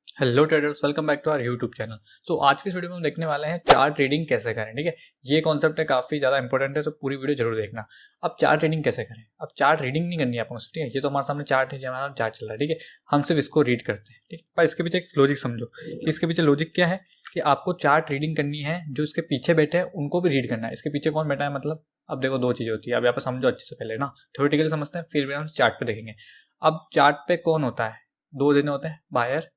Hello traders, welcome back to our YouTube channel. आज की इस वीडियो में हम देखने वाले हैं चार्ट ट्रेडिंग कैसे करें। ठीक है, ये कॉन्सेप्ट है काफ़ी ज़्यादा इंपॉर्टेंट है, तो पूरी वीडियो जरूर देखना। अब चार्ट ट्रेडिंग कैसे करें। अब चार्ट रीडिंग नहीं करनी है आपको, ठीक है। ये तो हमारे सामने चार्ट है, हमारा चार्ट चल रहा है, ठीक है। हम सिर्फ इसको रीड करते हैं, ठीक है। पर इसके पीछे एक लॉजिक समझो कि इसके पीछे लॉजिक क्या है कि आपको चार्ट रीडिंग करनी है, जो इसके पीछे बैठे हैं उनको भी रीड करना है। इसके पीछे कौन बैठा है मतलब, अब देखो दो चीज़ें होती है। अब यहाँ पे समझो अच्छे से, पहले ना थ्योरेटिकली समझते हैं, फिर भी हम चार्ट पे देखेंगे। अब चार्ट पे कौन होता है, दो जने होते हैं, बायर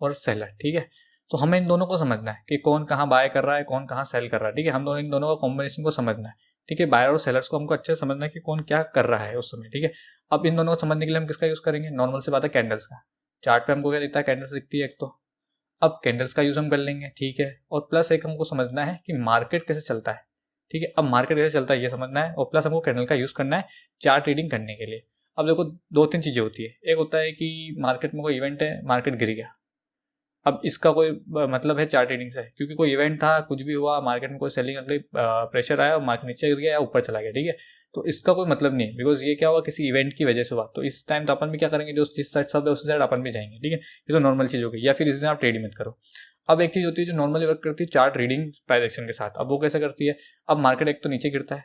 और सेलर, ठीक है। तो हमें इन दोनों को समझना है कि कौन कहाँ बाय कर रहा है, कौन कहाँ सेल कर रहा है, ठीक है। हम दोनों इन दोनों का कॉम्बिनेशन को समझना है, ठीक है। बायर और सेलर्स को हमको अच्छे से समझना है कि कौन क्या कर रहा है उस समय, ठीक है। अब इन दोनों को समझने के लिए हम किसका यूज करेंगे, नॉर्मल से बात है कैंडल्स का। चार्ट पे हमको क्या दिखता है, कैंडल्स दिखती है एक तो। अब कैंडल्स का यूज हम कर लेंगे, ठीक है। और प्लस एक हमको समझना है कि मार्केट कैसे चलता है, ठीक है। अब मार्केट कैसे चलता है ये समझना है, और प्लस हमको कैंडल का यूज करना है चार्ट रीडिंग करने के लिए। अब देखो दो तीन चीजें होती है। एक होता है कि मार्केट में कोई इवेंट है, मार्केट गिर गया। अब इसका कोई मतलब है चार्ट ट्रेडिंग से, क्योंकि कोई इवेंट था, कुछ भी हुआ, मार्केट में कोई सेलिंग प्रेशर आया और मार्केट नीचे गिर गया या ऊपर चला गया, ठीक है। तो इसका कोई मतलब नहीं है, बिकॉज ये क्या हुआ, किसी इवेंट की वजह से हुआ। तो इस टाइम तो अपन भी क्या करेंगे, जो जिस साइड सब है उस साइड अपन भी जाएंगे, ठीक है। ये तो नॉर्मल चीज हो गई, या फिर इस दिन आप ट्रेड मत करो। अब एक चीज होती है जो नॉर्मली वर्क करती है चार्ट रीडिंग प्राइस एक्शन के साथ। अब वो कैसे करती है, अब मार्केट एक तो नीचे गिरता है,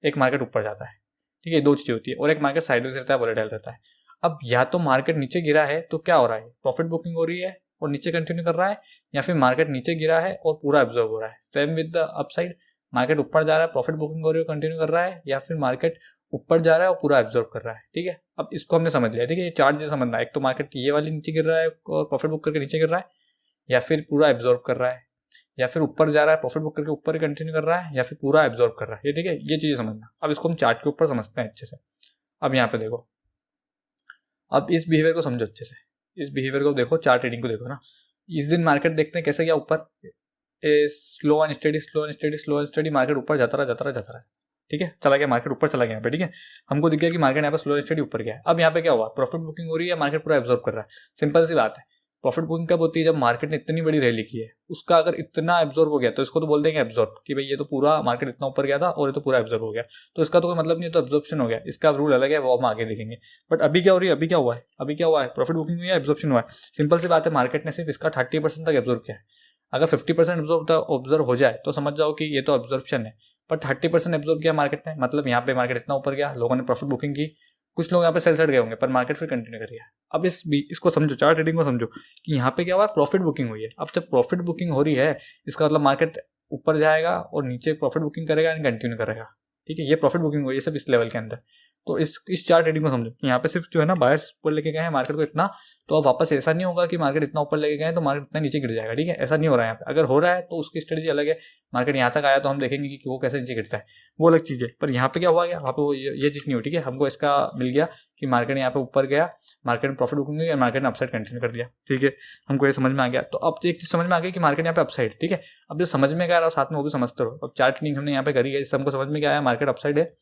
एक मार्केट ऊपर जाता है, ठीक है। दो चीजें होती है, और एक मार्केट साइडवेज रहता है, वोलेटाइल रहता है। अब या तो मार्केट नीचे गिरा है तो क्या हो रहा है, प्रॉफिट बुकिंग हो रही है और नीचे कंटिन्यू कर रहा है, या फिर मार्केट नीचे गिरा है और पूरा एब्जॉर्ब हो रहा है। Same with the upside, market ऊपर जा रहा है, प्रॉफिट बुकिंग हो रही है, कंटिन्यू कर रहा है, या फिर मार्केट ऊपर जा रहा है और पूरा एब्जॉर्ब कर रहा है, ठीक है। अब इसको हमने समझ लिया, ठीक है। ये चार्ट जैसे समझना है, एक तो मार्केट ये वाली नीचे गिर रहा है और प्रॉफिट बुक करके नीचे गिर रहा है, या फिर पूरा एब्जॉर्ब कर रहा है, या फिर ऊपर जा रहा है, प्रॉफिट बुक करके ऊपर ही कंटिन्यू कर रहा है, या फिर पूरा एब्जॉर्ब कर रहा है, ये ठीक है। ये चीजें समझना। अब इसको हम चार्ट के ऊपर समझते हैं अच्छे से। अब यहाँ पे देखो, अब इस बिहेवियर को समझो अच्छे से। इस बिहेवियर को देखो, चार्ट रीडिंग को देखो ना। इस दिन मार्केट देखते हैं कैसे गया ऊपर, slow and study, slow and study, slow and study, market ऊपर जाता रहा, जाता रहा, जाता रहा, ठीक है। चला गया मार्केट ऊपर, चला गया यहाँ पे, ठीक है। हमको दिख गया कि मार्केट यहाँ पे स्लो एंड स्टडी ऊपर गया। अब यहाँ पे क्या हुआ, प्रॉफिट बुकिंग हो रही है, मार्केट पूरा एब्जॉर्ब कर रहा है। सिंपल सी बात है। प्रॉफिट बुकिंग कब होती है, जब मार्केट ने इतनी बड़ी रैली की है, उसका अगर इतना एब्जॉर्ब हो गया तो इसको तो बोल देंगे एब्जॉर्ब, कि भाई ये तो पूरा मार्केट इतना ऊपर गया था और ये तो पूरा एब्जॉर्ब हो गया। तो इसका तो कोई मतलब नहीं है, तो एब्जॉर्प्शन हो गया। इसका रूल अलग है, वो हम आगे देखेंगे। बट अभी क्या हो रही है, अभी क्या हुआ है, अभी क्या हुआ है, प्रॉफिट बुकिंग हुई है, एब्जॉर्प्शन हुआ है। सिंपल सी बात है, मार्केट ने सिर्फ इसका 30% तक एब्जॉर्ब किया है। अगर 50% ऑब्जर्व हो जाए तो समझ जाओ कि ये तो एब्जॉर्प्शन है। पर 30% एब्जॉर्ब किया मार्केट ने, मतलब यहाँ पे मार्केट इतना ऊपर गया, लोगों ने प्रॉफिट बुकिंग की, कुछ लोग यहाँ पे सेल साइड गए होंगे, पर मार्केट फिर कंटिन्यू कर गया। अब इसको समझो, चार्ट ट्रेडिंग को समझो कि यहाँ पे क्या हुआ, प्रॉफिट बुकिंग हुई है। अब जब प्रॉफिट बुकिंग हो रही है, इसका मतलब मार्केट ऊपर जाएगा और नीचे प्रॉफिट बुकिंग करेगा एंड कंटिन्यू करेगा, ठीक है। ये प्रॉफिट बुकिंग हुई है सब इस लेवल के अंदर। तो इस चार्ट ट्रेडिंग को समझो कि यहाँ पे सिर्फ जो है ना, बायर्स ऊपर लेके गए हैं मार्केट को इतना। तो अब वापस ऐसा नहीं होगा कि मार्केट इतना ऊपर लेके गए तो मार्केट इतना नीचे गिर जाएगा, ठीक है। ऐसा नहीं हो रहा है यहाँ पे। अगर हो रहा है तो उसकी स्ट्रेटेजी अलग है। मार्केट यहाँ तक आया तो हम देखेंगे कि वो कैसे नीचे गिरता है, वो अलग चीज है। पर यहाँ पे क्या हुआ गया, वहाँ पे वो ये चीज नहीं हुई, ठीक है। हमको इसका मिल गया कि मार्केट यहाँ पे ऊपर गया, मार्केट में प्रॉफिट बुकिंग हुई, मार्केट ने अपसाइड कंटिन्यू कर दिया, ठीक है। हमको ये समझ में आ गया। तो अब एक चीज समझ में आ गई कि मार्केट यहाँ पे अपसाइड, ठीक है। अब जो समझ में आ रहा है साथ में वो भी समझते रहो। अब चार्ट ट्रेडिंग हमने यहाँ पे करी है, इससे हमको समझ में क्या आया, मार्केट अपसाइड है,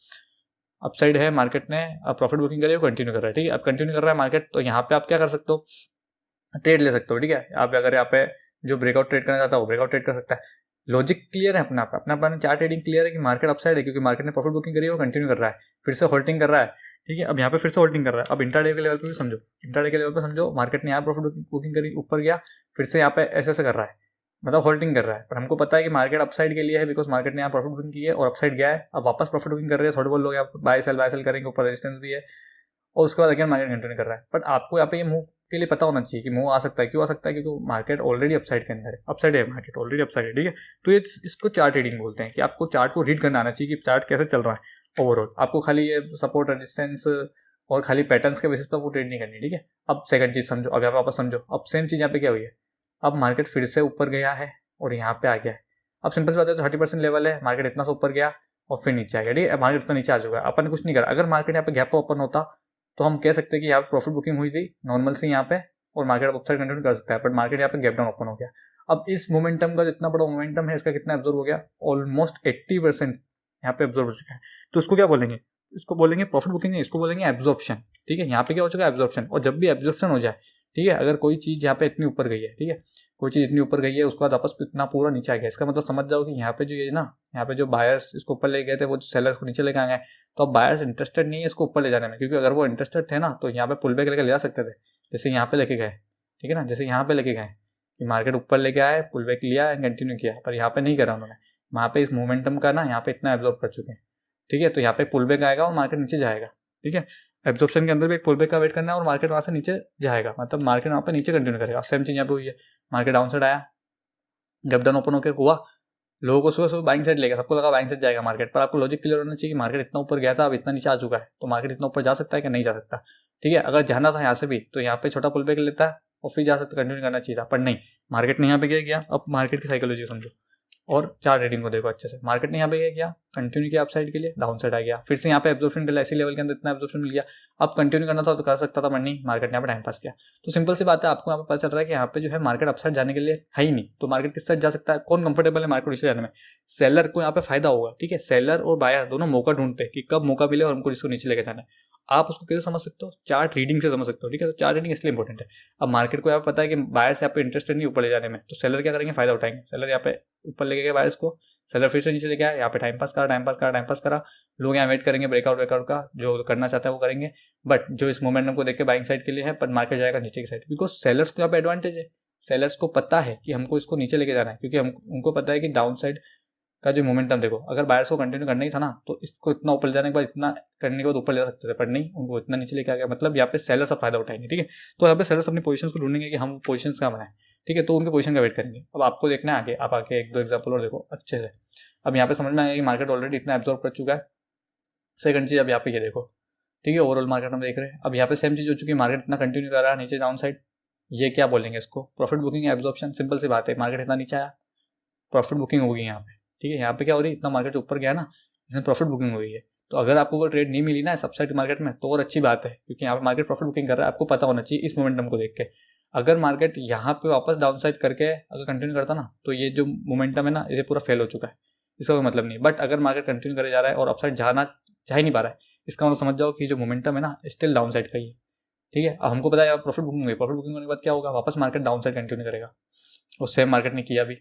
अपसाइड है, मार्केट ने प्रॉफिट बुकिंग करी है, कंटिन्यू कर रहा है, ठीक है। अब कंटिन्यू कर रहा है मार्केट, तो यहाँ पे आप क्या कर सकते हो, ट्रेड ले सकते हो, ठीक है। आप अगर यहाँ पे जो ब्रेकआउट ट्रेड करना चाहता है वो ब्रेकआउट ट्रेड कर सकता है। लॉजिक क्लियर है अपना अपना चार्ट ट्रेडिंग क्लियर है कि मार्केट अपसाइड है, क्योंकि मार्केट ने प्रॉफिट बुकिंग करी है, वो कंटिन्यू कर रहा है, फिर से होल्डिंग कर रहा है, ठीक है। अब यहाँ पे फिर से होल्डिंग कर रहा है। अब इंट्राडे के लेवल पे भी समझो, इंट्राडे के लेवल पे समझो, मार्केट ने यहाँ प्रॉफिट बुकिंग करी, ऊपर गया, फिर से यहाँ पे ऐसे कर रहा है, मतलब होल्डिंग कर रहा है। पर हमको पता है कि मार्केट अपसाइड के लिए है, बिकॉज मार्केट ने यहाँ प्रॉफिट बुकिंग की है और अपसाइड गया है। अब वापस प्रॉफिट बुकिंग कर रहे हैं, थोड़े बहुत लोग यहाँ बाय सेल करेंगे, ऊपर रेजिस्टेंस भी है, और उसके बाद अगेन मार्केट कंटिन्यू कर रहा है। बट आपको यहाँ पे ये मूव के लिए पता होना चाहिए कि मूव आ सकता है। क्यों आ सकता है, क्योंकि मार्केट ऑलरेडी अपसाइड के अंदर है, अपसाइड है, मार्केट ऑलरेडी अपसाइड है, ठीक है। तो ये इसको चार्ट रीडिंग बोलते हैं, कि आपको चार्ट को रीड करना आना चाहिए कि चार्ट कैसे चल रहा है ओवरऑल। आपको खाली ये सपोर्ट रेजिस्टेंस और खाली पैटर्न्स के बेसिस पर आपको ट्रेड नहीं करनी, ठीक है। अब सेकंड चीज समझो, अब यहाँ पे वापस समझो, अब सेम चीज यहाँ पे क्या हुई है, अब मार्केट फिर से ऊपर गया है और यहाँ पे आ गया है। अब सिंपल सी बात है, 30% लेवल है, मार्केट इतना से ऊपर गया और फिर नीचे आ गया, ठीक है। मार्केट इतना नीचे आ चुका है, अपन ने कुछ नहीं करा। अगर मार्केट यहाँ पे गैप ओपन होता तो हम कह सकते हैं कि यहाँ पे प्रॉफिट बुकिंग हुई थी नॉर्मल से यहाँ पे, और मार्केट अपसाइड कंटिन्यू कर सकता है। बट मार्केट यहाँ पे गैप डाउन ओपन हो गया। अब इस मोमेंटम का जितना बड़ा मोमेंटम है, इसका कितना एब्जॉर्ब हो गया, ऑलमोस्ट 80% यहाँ पे एब्जॉर्ब हो चुका है। तो इसको क्या बोलेंगे, इसको बोलेंगे प्रॉफिट बुकिंग है, इसको बोलेंगे एब्जॉर्प्शन, ठीक है। यहाँ पे क्या हो चुका है, एब्जॉर्प्शन। और जब भी एब्जॉर्प्शन हो जाए, ठीक है, अगर कोई चीज यहाँ पे इतनी ऊपर गई है, ठीक है, कोई चीज इतनी ऊपर गई है, उसके बाद वापस इतना पूरा नीचे आ गया, इसका मतलब समझ जाओ कि यहाँ पे जो ये ना, यहाँ पे जो बायर्स इसको ऊपर ले गए थे, वो सेलर्स को नीचे लेके आ गए। तो अब बायर्स इंटरेस्टेड नहीं है इसको ऊपर ले जाने में, क्योंकि अगर वो इंटरेस्टेड थे ना तो यहाँ पे पुल बैक लेके ले जा सकते थे, जैसे यहाँ पे लेके गए, ठीक है ना। जैसे यहाँ पे लेके गए कि मार्केट ऊपर लेके आए, पुल बैक लिया एंड कंटिन्यू किया, पर यहाँ पे नहीं करा उन्होंने। वहाँ पे इस मोमेंटम का ना यहाँ पे इतना एब्जॉर्ब कर चुके हैं, ठीक है। तो यहाँ पे पुल बैक आएगा और मार्केट नीचे जाएगा, ठीक है। एब्जॉर्प्शन के अंदर भी एक पुल बैक का वेट करना है और मार्केट वहाँ से नीचे जाएगा, मतलब मार्केट वहाँ पे नीचे कंटिन्यू करेगा। सेम चीज़ यहाँ पे हुई है, मार्केट डाउन साइड आया, जब डन ओपन होकर हुआ, लोगों को सुबह सुबह बाइंग साइड लेगा, सबको लगा बाइंग साइड जाएगा मार्केट, पर आपको लॉजिक क्लियर होना चाहिए कि मार्केट इतना ऊपर गया था, अब इतना नीचे आ चुका है, तो मार्केट इतना ऊपर जा सकता है कि नहीं जा सकता, ठीक है। अगर जाना था यहाँ से भी तो यहाँ पे छोटा पुल बैक लेता है और फिर जा सकता, कंटिन्यू करना चाहिए था, पर नहीं, मार्केट ने यहाँ पे क्या किया। अब मार्केट की साइकोलॉजी समझो और चार्ट रीडिंग को देखो अच्छे से। मार्केट ने यहाँ पे क्या किया, कंटिन्यू किया अपसाइड के लिए, डाउन साइड आ गया, फिर से यहाँ पे एब्जॉर्प्शन के लिए ऐसी लेवल के अंदर इतना एब्जॉर्प्शन मिल गया। अब कंटिन्यू करना था तो कर सकता था, पर नहीं, मार्केट ने यहाँ पे टाइम पास किया। तो सिंपल सी बात है, आपको यहाँ पे पता चल रहा है कि यहाँ पे जो है मार्केट अपसाइड जाने के लिए है ही नहीं, तो मार्केट किस साइड जा सकता है, कौन कंफर्टेबल है मार्केट नीचे जाने में, सेलर को यहाँ पे फायदा होगा, ठीक है। सेलर और बायर दोनों मौका ढूंढते हैं कि कब मौका मिले और हमको जिसको नीचे लेके जाना है। आप उसको कैसे समझ सकते हो, चार्ट रीडिंग से समझ सकते हो, ठीक है। तो चार्ट रीडिंग इसलिए इंपॉर्टेंट है। अब मार्केट को यहाँ पे पता है कि बायर्स यहाँ पे इंटरेस्टेड नहीं ऊपर ले जाने में, तो सेलर क्या करेंगे, फायदा उठाएंगे। सेलर यहाँ पे ऊपर लेके गए बायर्स को, सेलर फिर से नीचे लेके आया, यहाँ पे टाइम पास करा, लोग यहाँ वेट करेंगे ब्रेकआउट का, जो करना चाहते हैं वो करेंगे। बट जो इस मोमेंटम को देख के बाइंग साइड के लिए है, पर मार्केट जाएगा नीचे की साइड, बिकॉज सेलर्स को यहाँ पे एडवांटेज है। सेलर्स को पता है कि हमको इसको नीचे लेके जाना है, क्योंकि उनको पता है कि डाउन साइड का जो मोमेंटम देखो, अगर बायर्स को कंटिन्यू करना ही था ना, तो इसको इतना ऊपर जाने के बाद इतना करने के बाद ऊपर ले सकते थे, पर नहीं, उनको इतना नीचे लेके आ गया। मतलब यहाँ पे सेलर्स सब फायदा उठाएंगे, ठीक है। तो यहाँ पे सेलर्स अपनी पोजीशंस को ढूंढेंगे कि हम पोजीशंस कहाँ बनाए, ठीक है। तो उनके पोजीशन का वेट करेंगे। अब आपको देखना है आगे, आप आगे एक दो एग्जाम्पल और देखो अच्छे से। अब यहाँ पे समझ में आएगा कि मार्केट ऑलरेडी इतना एब्जॉर्व कर चुका है। सेकंड चीज, अब यहाँ पे ये देखो, ठीक है, ओवरऑल मार्केट हम देख रहे हैं। अब यहाँ पे सेम चीज हो चुकी है, मार्केट इतना कंटिन्यू कर रहा है नीचे डाउन साइड, ये क्या बोलेंगे इसको, प्रॉफिट बुकिंग या एब्जॉर्प्शन। सिंपल सी बात है, मार्केट इतना नीचे आया, प्रॉफिट बुकिंग होगी यहाँ पे, ठीक है। यहाँ पे क्या हो रही है, इतना मार्केट ऊपर गया ना, इसमें प्रॉफिट बुकिंग हुई है। तो अगर आपको वो ट्रेड नहीं मिली ना सबसाइड मार्केट में, तो और अच्छी बात है, क्योंकि यहाँ पे मार्केट प्रॉफिट बुकिंग कर रहा है, आपको पता होना चाहिए इस मोमेंटम को देख के। अगर मार्केट यहाँ पे वापस डाउन साइड करके अगर कंटिन्यू करता ना, तो ये जो मोमेंटम है ना, ये पूरा फेल हो चुका है, इसका कोई मतलब नहीं। बट अगर मार्केट कंटिन्यू करे जा रहा है और अपसाइड जा ही नहीं पा रहा है, इसका मतलब समझ जाओ कि जो मोमेंटम है ना, स्टिल डाउन साइड का ही है, ठीक है। अब हमको पता है प्रॉफिट बुकिंग हुई, प्रॉफिट बुकिंग होने के बाद क्या होगा, वापस मार्केट डाउन साइड कंटिन्यू करेगा। और सेम मार्केट ने किया भी,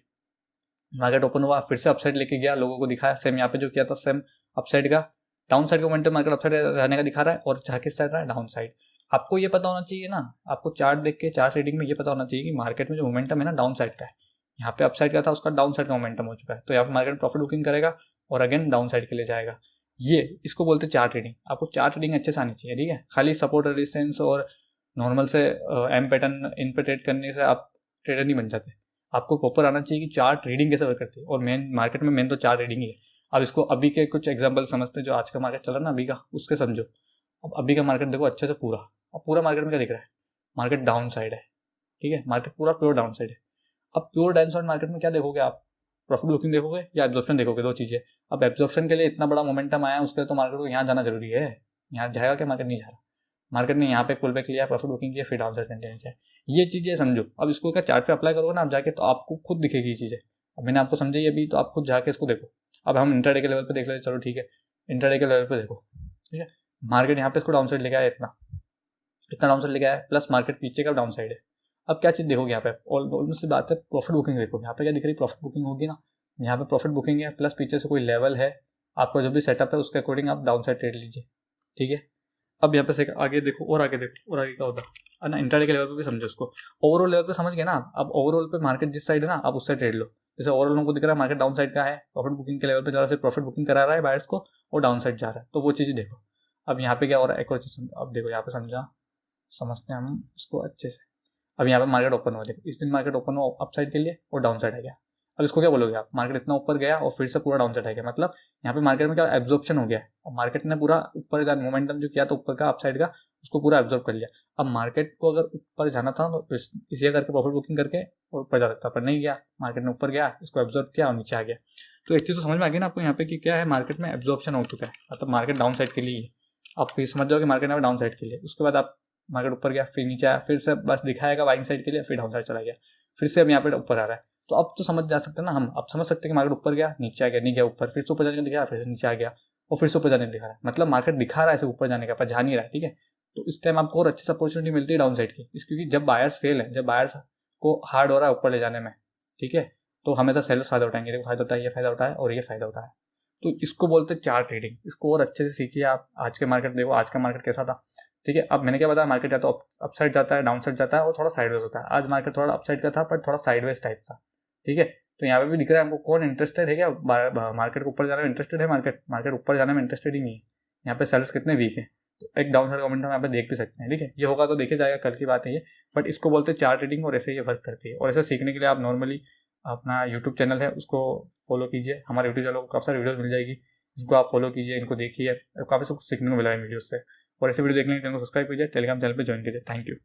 मार्केट ओपन हुआ, फिर से अपसाइड लेके गया, लोगों को दिखाया सेम यहाँ पे जो किया था, सेम अपसाइड का, डाउन साइड का मोमेंटम मार्केट अपसाइड रहने का दिखा रहा है और जहाँ किस साइड रहा है, डाउन साइड। आपको ये पता होना चाहिए ना, आपको चार्ट देख के, चार्ट रीडिंग में ये पता होना चाहिए कि मार्केट में जो मोमेंटम है ना, डाउन साइड का है। यहाँ पे अपसाइड का था, उसका डाउन साइड का मोमेंटम हो चुका है, तो यहाँ पे मार्केट प्रॉफिट बुकिंग करेगा और अगेन डाउन साइड के लिए जाएगा। ये इसको बोलते हैं चार्ट रीडिंग। आपको चार्ट रीडिंग अच्छे से आनी चाहिए, ठीक है। खाली सपोर्ट रेजिस्टेंस और नॉर्मल से एम पैटर्न इन पे ट्रेड करने से आप ट्रेडर नहीं बन जाते। आपको प्रॉपर आना चाहिए कि चार्ट रीडिंग कैसे वर्क करती है, और मेन मार्केट में मेन तो चार्ट रीडिंग ही है। अब इसको अभी के कुछ एग्जांपल समझते हैं, जो आज का मार्केट चल रहा है ना अभी का, उसके समझो। अब अभी का मार्केट देखो अच्छे से पूरा, अब पूरा मार्केट में क्या दिख रहा है, मार्केट डाउन साइड है, ठीक है। मार्केट पूरा प्योर डाउन साइड है। अब प्योर डाउन साइड मार्केट में क्या देखोगे आप, प्रॉफिट बुकिंग देखोगे या एब्जॉर्प्शन देखोगे, दो चीजें। अब एब्जॉर्प्शन के लिए इतना बड़ा मोमेंटम आया, उसके लिए तो मार्केट को यहाँ जाना जरूरी है। यहाँ जाएगा क्या, मार्केट नहीं जा रहा। मार्केट ने यहाँ पे पुल बैक लिया, प्रॉफिट बुकिंग किया, फिर डाउन साइड कंटिन्यू किया। ये चीजें समझो। अब इसको क्या चार्ट पे अप्लाई करोगे ना आप जाके, तो आपको खुद दिखेगी ये चीजें। अब मैंने आपको समझाई अभी, तो आप खुद जाके इसको देखो। अब हम इंट्राडे के लेवल पे देख लेते, चलो ठीक है, इंट्राडे के लेवल पे देखो, ठीक है। मार्केट यहाँ पे इसको डाउन साइड लेके आया, इतना डाउन साइड लेके आया, प्लस मार्केट पीछे का डाउन साइड है। अब क्या चीज देखोगे यहाँ पे, ऑलमोस्ट सी बात है, प्रॉफिट बुकिंग देखो। यहाँ पे क्या दिख रही है, प्रॉफिट बुकिंग होगी ना, यहाँ पे प्रॉफिट बुकिंग है, प्लस पीछे से कोई लेवल है, आपका जो भी सेटअप है उसके अकॉर्डिंग आप डाउन साइड ट्रेड लीजिए, ठीक है। अब यहाँ पे से आगे देखो, और आगे देखो, और आगे क्या होता है ना, इंट्राडे के लेवल पे भी समझो इसको। ओवरऑल लेवल पे समझ गए ना आप। अब ओवरऑल पे मार्केट जिस साइड है ना, आप उस साइड ट्रेड लो। जैसे ओवरऑल हमको दिख रहा है मार्केट डाउन साइड का है, प्रॉफिट बुकिंग के लेवल पे जा रहा है, प्रॉफिट बुकिंग करा रहा है बायर्स को और डाउन साइड जा रहा है, तो वो चीज़ देखो। अब यहाँ पे क्या हो रहा है, एक और चीज़ अब देखो, यहाँ पे समझते हैं हम इसको अच्छे से। अब यहाँ पे मार्केट ओपन हुआ, देखो इस दिन मार्केट ओपन हुआ अप साइड के लिए और डाउन साइड आ गया। अब इसको क्या बोलोगे आप, मार्केट इतना ऊपर गया और फिर से पूरा डाउन साइड आ गया, मतलब यहाँ पे मार्केट में क्या एब्जॉर्प्शन हो गया और मार्केट ने पूरा ऊपर जाने मोमेंटम जो किया था ऊपर का अप साइड का, उसको पूरा एब्जॉर्ब कर लिया। अब मार्केट को अगर ऊपर जाना था तो इसी करके प्रॉफिट बुकिंग करके और ऊपर जा सकता, पर नहीं गया, मार्केट ने ऊपर गया, इसको एब्जॉर्ब किया और नीचे आ गया। तो एक चीज़ तो समझ में आ गई ना आपको यहाँ पे कि क्या है, मार्केट में एब्जॉर्प्शन हो चुका है, मतलब मार्केट डाउन साइड के लिए। आप ये समझ जाओ कि मार्केट में डाउन साइड के लिए, उसके बाद आप मार्केट ऊपर गया, फिर नीचे आया, फिर से बस दिखाएगा बाइंग साइड के लिए, फिर डाउन साइड चला गया, फिर से अब यहाँ पे ऊपर आ रहा है। तो अब तो समझ जा सकते हैं ना हम, अब समझ सकते हैं कि मार्केट ऊपर गया, नीचे आ गया, नहीं गया ऊपर, फिर से ऊपर जाने का दिखा, फिर से नीचे आ गया और फिर से ऊपर जाने दिखा रहा है। मतलब मार्केट दिखा रहा है ऐसे ऊपर जाने का, पर जा नहीं रहा है, ठीक है। तो इस टाइम आपको और अच्छी से अपॉर्चुनिटी मिलती है डाउन साइड की, क्योंकि जब बायर्स फेल है, जब बायर्स को हार्ड हो रहा है ऊपर ले जाने में, ठीक है, तो हमेशा सेलर्स फायदा उठाएंगे। देखो फायदा उठाया, ये फायदा उठाया और ये फायदा उठाया। तो इसको बोलते हैं चार्ट रीडिंग। इसको और अच्छे से सीखिए आप। आज के मार्केट देखो, आज का मार्केट कैसा था, ठीक है। अब मैंने क्या बताया, मार्केट या तो अपसाइड जाता है, डाउन साइड जाता है और थोड़ा साइडवेज होता है। आज मार्केट थोड़ा अपसाइड का था पर थोड़ा साइडवेज टाइप था, ठीक है। तो यहाँ पे भी दिख रहा है हमको कौन इंटरेस्टेड है क्या मार्केट को ऊपर जाने में इंटरेस्टेड है, मार्केट ऊपर जाने में इंटरेस्टेड ही नहीं है। यहाँ पे सेलर्स कितने वीक है, तो एक डाउन साइड कमेंट हम यहाँ पे देख भी सकते हैं, ठीक है। ये होगा तो देखे जाएगा, कल की बात है ये। बट इसको बोलते हैं चार्ट रीडिंग और ऐसे ये वर्क करती है। और ऐसे सीखने के लिए आप नॉर्मली अपना यूट्यूब चैनल है उसको फॉलो कीजिए। हमारे यूट्यूब चैनल को काफ़ी सारी वीडियोस मिल जाएगी, इसको आप फॉलो कीजिए, इनको देखिए, काफ़ी कुछ सीखने को मिला है वीडियो से। और ऐसे वीडियो देखने के लिए चैनल को सब्सक्राइब कीजिए, टेलीग्राम चैनल पर ज्वाइन कीजिए। Thank you.